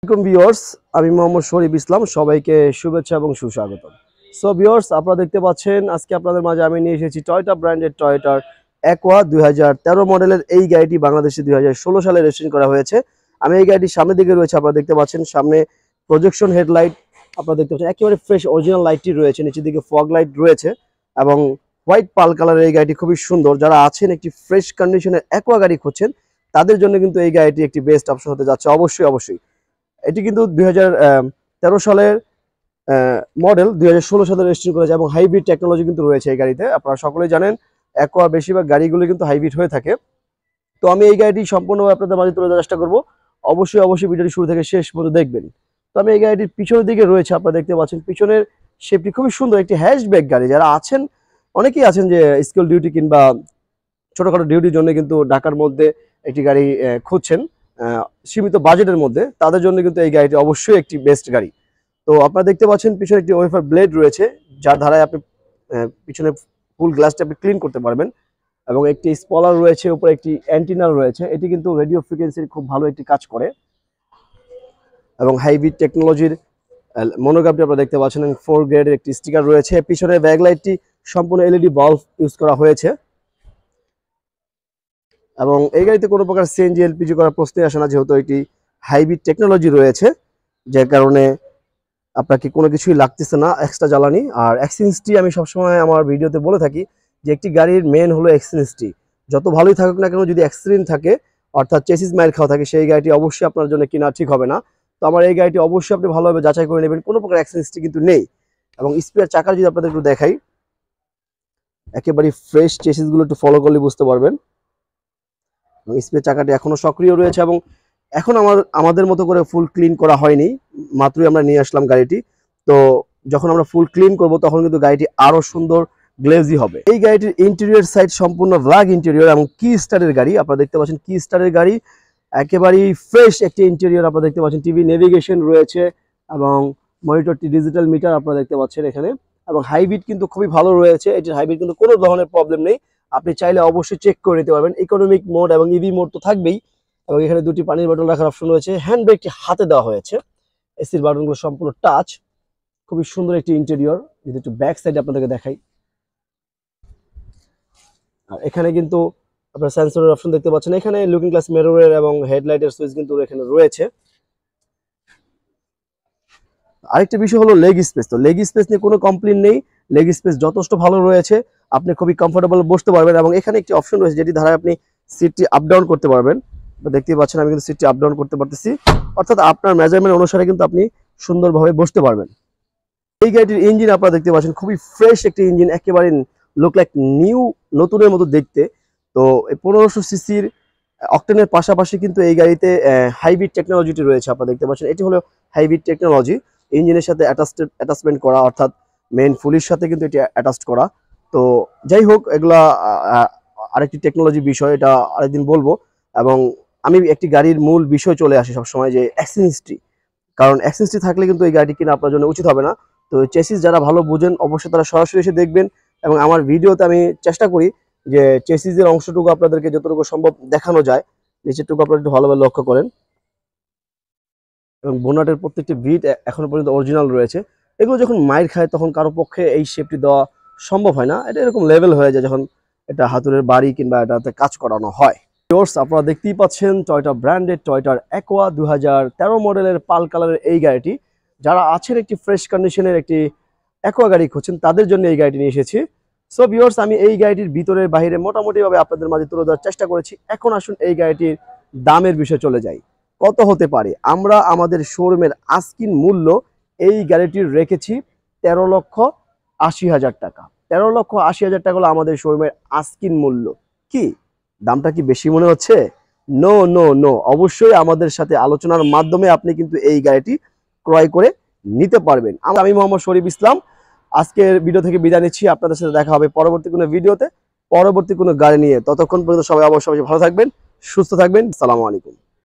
আসসালামু ভিউয়ার্স, আমি মোহাম্মদ শরীফ ইসলাম। সবাইকে শুভেচ্ছা এবং সুস্বাগতম। সো ভিউয়ার্স, আপনারা দেখতে পাচ্ছেন আজকে আপনাদের মাঝে আমি নিয়ে এসেছি টয়োটা ব্র্যান্ডের টয়োটার অ্যাকোয়া 2013 মডেলের এই গাড়িটি বাংলাদেশে 2016 সালে রেজিস্ট্রেশন করা হয়েছে। আমি এই গাড়িটির সামনের দিকে রয়েছে, আপনারা দেখতে পাচ্ছেন সামনে প্রজেকশন হেডলাইট, আপনারা দেখতে পাচ্ছেন একেবারে ফ্রেশ অরিজিনাল লাইটটি রয়েছে, নিচের দিকে ফগ লাইট রয়েছে এবং হোয়াইট পাল কালারের এই গাড়িটি খুবই সুন্দর। যারা আছেন একটি ফ্রেশ কন্ডিশনের অ্যাকোয়া গাড়ি খুঁজছেন তাদের জন্য কিন্তু এই গাড়িটি একটি বেস্ট অপশন হতে যাচ্ছে। অবশ্যই এটি কিন্তু 2013 সালের মডেল, 2016 সালে রেজিস্ট্রেশন করেছে এবং হাইব্রিড টেকনোলজি কিন্তু রয়েছে এই গাড়িতে। আপনারা সকলেই জানেন অ্যাকোয়া বেশিরভাগ গাড়িগুলো কিন্তু হাইব্রিড হয়ে থাকে। তো আমি এই গাড়িটি সম্পূর্ণভাবে আপনাদের মাঝে তুলে ধরার চেষ্টা করবো। অবশ্যই ভিডিওটি শুরু থেকে শেষ পর্যন্ত দেখবেন। তো আমি এই গাড়িটির পিছনের দিকে রয়েছে, আপনারা দেখতে পাচ্ছেন পিছনের শেপটি খুবই সুন্দর, একটি হ্যাশব্যাক গাড়ি। যারা আছেন, অনেকেই আছেন যে স্কুল ডিউটি কিংবা ছোটখাটো ডিউটির জন্য কিন্তু ঢাকার মধ্যে একটি গাড়ি খুঁজছেন সীমিত বাজেটের মধ্যে, তাদের জন্য কিন্তু এই গাড়িটি অবশ্যই একটি বেস্ট গাড়ি। তো আপনারা দেখতে পাচ্ছেন পিছনে একটি ওয়েফার ব্লেড রয়েছে, যার ধারায় আপনি পিছনে ফুল গ্লাসটা আপনি ক্লিন করতে পারবেন এবং একটি স্পলার রয়েছে, উপরে একটি অ্যান্টিনা রয়েছে। এটি কিন্তু রেডিও ফ্রিকোয়েন্সির খুব ভালো একটি কাজ করে এবং হাইব্রিড টেকনোলজির মনোগ্রাফটি আপনারা দেখতে পাচ্ছেন এবং 4 গ্রেডের একটি স্টিকার রয়েছে। পিছনে ব্যাকলাইটটি সম্পূর্ণ এলইডি বাল্ব ইউজ করা হয়েছে এবং এই গাড়িতে কোনো প্রকার সিএনজি এলপিজি করার প্রশ্নই আসে না, যেহেতু এটি হাইব্রিড টেকনোলজি রয়েছে, যে কারণে আপনাকে কোনো কিছুই লাগতেছে না এক্সট্রা জ্বালানি। আর এক্সচেঞ্জটি আমি সবসময় আমার ভিডিওতে বলে থাকি যে একটি গাড়ির মেন হলো এক্সচেঞ্জটি। যত ভালোই থাকুক না কেন, যদি অ্যাক্সিডেন্ট থাকে অর্থাৎ চেসিস মাইর খাওয়া থাকে, সেই গাড়িটি অবশ্যই আপনার জন্য কিনা ঠিক হবে না। তো আমার এই গাড়িটি অবশ্যই আপনি ভালোভাবে যাচাই করে নেবেন, কোনো প্রকার অ্যাক্সিডেন্টটি কিন্তু নেই। এবং স্পেয়ার চাকার যদি আপনাদের একটু দেখাই, একেবারে ফ্রেশ চেসিসগুলো একটু ফলো করলে বুঝতে পারবেন। স্পেয়ার চাকাটি এখনো সক্রিয় রয়েছে এবং এখন আমাদের মতো করে ফুল ক্লিন করা হয়নি, মাত্রই আমরা নিয়ে আসলাম গাড়িটি। তো যখন আমরা ফুল ক্লিন করব তখন কিন্তু গাড়িটি আরো সুন্দর গ্লেজি হবে। এই গাড়িটির ইন্টেরিয়র সাইড সম্পূর্ণ ব্ল্যাক ইন্টেরিয়র এবং কি স্টারের গাড়ি, আপনারা দেখতে পাচ্ছেন কি স্টারের গাড়ি, একেবারেই ফ্রেশ একটি ইন্টেরিয়র। আপনারা দেখতে পাচ্ছেন টিভি নেভিগেশন রয়েছে এবং মনিটরটি ডিজিটাল মিটার আপনারা দেখতে পাচ্ছেন এখানে। এবং হাইব্রিড কিন্তু খুবই ভালো রয়েছে, এটির হাইব্রিড কিন্তু কোনো ধরনের প্রবলেম নেই। আপনি চাইলে অবশ্যই চেক করে নিতে পারবেন। ইকোনমিক মোড এবং ইভি মোড তো থাকবেই এবং এখানে দুটি পানির বোতল রাখার অপশন রয়েছে। হ্যান্ড ব্রেকটি হাতে দেওয়া হয়েছে, এসির বাটনগুলো সম্পূর্ণ টাচ, খুবই সুন্দর একটি ইন্টেরিয়র। যদি একটু ব্যাক সাইডে আপনাদেরকে দেখাই, আর এখানে কিন্তু আপনার সেন্সরের অপশন দেখতে পাচ্ছেন। এখানে লুকিং গ্লাস মিররের এবং হেডলাইটের সুইচ কিন্তু এখানে রয়েছে। আরেকটা বিষয় হলো লেগ স্পেস। তো লেগ স্পেস নিয়ে কোনো কমপ্লেন নেই, লেগ স্পেস যথেষ্ট ভালো রয়েছে, আপনি খুবই কমফোর্টেবল বসতে পারবেন। এবং এখানে একটি অপশন রয়েছে যেটি দ্বারা আপনি সিটটি আপ ডাউন করতে পারবেন। দেখতেই পাচ্ছেন আমি কিন্তু সিটটি আপ ডাউন করতে পারতেছি, অর্থাৎ আপনার মেজারমেন্ট অনুসারে কিন্তু আপনি সুন্দরভাবে বসতে পারবেন। এই গাড়িটির ইঞ্জিন আপনারা দেখতে পাচ্ছেন খুবই ফ্রেশ একটি ইঞ্জিন, একেবারে লুক লাইক নিউ, নতুনের মতো দেখতে। তো 1500 সিসির অক্টেনের পাশাপাশি কিন্তু এই গাড়িতে হাইব্রিড টেকনোলজিটি রয়েছে, আপনারা দেখতে পাচ্ছেন। এটি হলো হাইব্রিড টেকনোলজি, ইঞ্জিনের সাথে অ্যাটাচমেন্ট করা, অর্থাৎ মেইন ফুলির সাথে কিন্তু এটি অ্যাটাচড করা। তো যাই হোক, এগুলা আরেকটি টেকনোলজি বিষয়, এটা আরেকদিন বলবো। এবং আমি একটি গাড়ির মূল বিষয় চলে আসি সবসময়, যে এক্সচেঞ্জটি, কারণ এক্সচেঞ্জটি থাকলে কিন্তু এই গাড়িটি কিনা আপনার জন্য উচিত হবে না। তো চেসিস যারা ভালো বুঝেন অবশ্যই তারা সরাসরি এসে দেখবেন এবং আমার ভিডিওতে আমি চেষ্টা করি যে চেসিসের অংশটুকু আপনাদেরকে যতটুকু সম্ভব দেখানো যায়, নিচেরটুকু আপনারা একটু ভালোভাবে লক্ষ্য করেন। এবং বোনাটের প্রত্যেকটি বিট এখনো পর্যন্ত অরিজিনাল রয়েছে। এগুলো যখন মাইর খায় তখন কারো পক্ষে এই শেপটি দেওয়া সম্ভব হয় না, এটা এরকম লেভেল হয়ে যায় যখন এটা হাতুড়ের বাড়ি কিংবা এটাতে কাজ করানো হয়। আপনারা দেখতেই পাচ্ছেন টয়োটা ব্র্যান্ডেড টয়োটার অ্যাকোয়া 2013 মডেলের পাল কালারের এই গাড়িটি। যারা আছেন একটি ফ্রেশ কন্ডিশনের একটি অ্যাকোয়া গাড়ি খুঁজছেন তাদের জন্য এই গাড়িটি নিয়ে এসেছি। সো ভিউয়ার্স, আমি এই গাড়িটির ভিতরে বাইরে মোটামুটিভাবে আপনাদের মাঝে তুলে ধরার চেষ্টা করেছি। এখন আসুন এই গাড়িটির দামের বিষয়ে চলে যাই। কত হতে পারে? আমরা আমাদের শোরুমের আস্কিন মূল্য এই গাড়িটির রেখেছি 13,80,000 টাকা। 13,80,000 টাকা হলো আমাদের শোরুমের আস্কিন মূল্য। কি দামটা কি বেশি মনে হচ্ছে? নো নো নো, অবশ্যই আমাদের সাথে আলোচনার মাধ্যমে আপনি কিন্তু এই গাড়িটি ক্রয় করে নিতে পারবেন। আমি মোহাম্মদ শরীফ ইসলাম আজকের ভিডিও থেকে বিদায় নিচ্ছি। আপনাদের সাথে দেখা হবে পরবর্তী কোনো ভিডিওতে, পরবর্তী কোনো গাড়ি নিয়ে। ততক্ষণ পর্যন্ত সবাই অবশ্যই ভালো থাকবেন, সুস্থ থাকবেন। আসসালামু আলাইকুম।